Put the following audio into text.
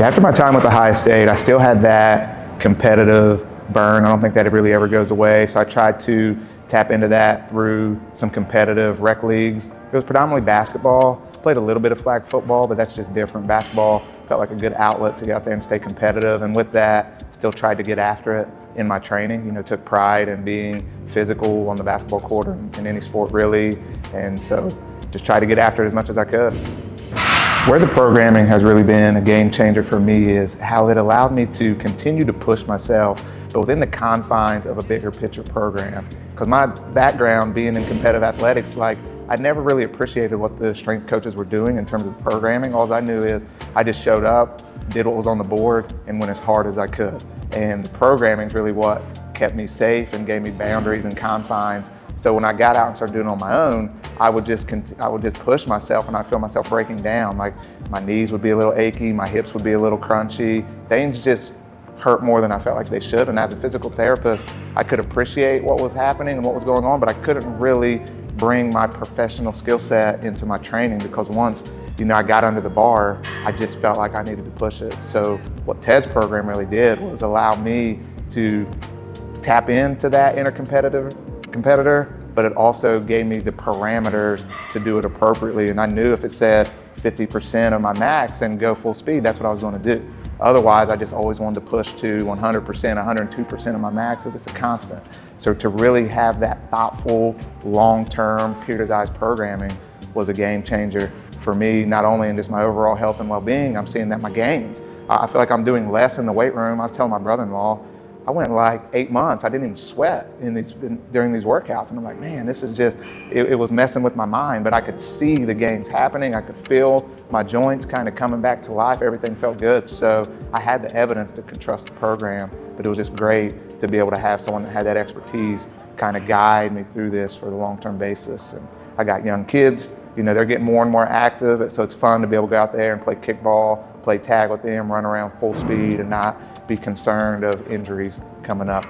Yeah, after my time with Ohio State, I still had that competitive burn. I don't think that it really ever goes away. So I tried to tap into that through some competitive rec leagues. It was predominantly basketball. Played a little bit of flag football, but that's just different. Basketball felt like a good outlet to get out there and stay competitive. And with that, still tried to get after it in my training. You know, took pride in being physical on the basketball court or in any sport really. And so just tried to get after it as much as I could. Where the programming has really been a game changer for me is how it allowed me to continue to push myself, but within the confines of a bigger picture program. Because my background being in competitive athletics, I never really appreciated what the strength coaches were doing in terms of programming. All I knew is I just showed up, did what was on the board, and went as hard as I could. And the programming is really what kept me safe and gave me boundaries and confines. So when I got out and started doing it on my own, I would just push myself, and I'd feel myself breaking down. Like my knees would be a little achy, my hips would be a little crunchy. Things just hurt more than I felt like they should. And as a physical therapist, I could appreciate what was happening and what was going on, but I couldn't really bring my professional skill set into my training because once I got under the bar, I just felt like I needed to push it. So what Ted's program really did was allow me to tap into that inner competitor, but it also gave me the parameters to do it appropriately. And I knew if it said 50% of my max and go full speed, that's what I was going to do. Otherwise, I just always wanted to push to 100%, 102% of my max. It's a constant. So to really have that thoughtful, long-term, periodized programming was a game changer for me, not only in just my overall health and well-being. I'm seeing that my gains. I feel like I'm doing less in the weight room. I was telling my brother-in-law, I went like 8 months. I didn't even sweat during these workouts. And I'm like, man, this is just, it was messing with my mind, but I could see the gains happening. I could feel my joints kind of coming back to life. Everything felt good. So I had the evidence to trust the program, but it was just great to be able to have someone that had that expertise kind of guide me through this for the long-term basis. And I got young kids, they're getting more and more active. So it's fun to be able to go out there and play kickball, play tag with them, run around full speed and not be concerned of injuries coming up.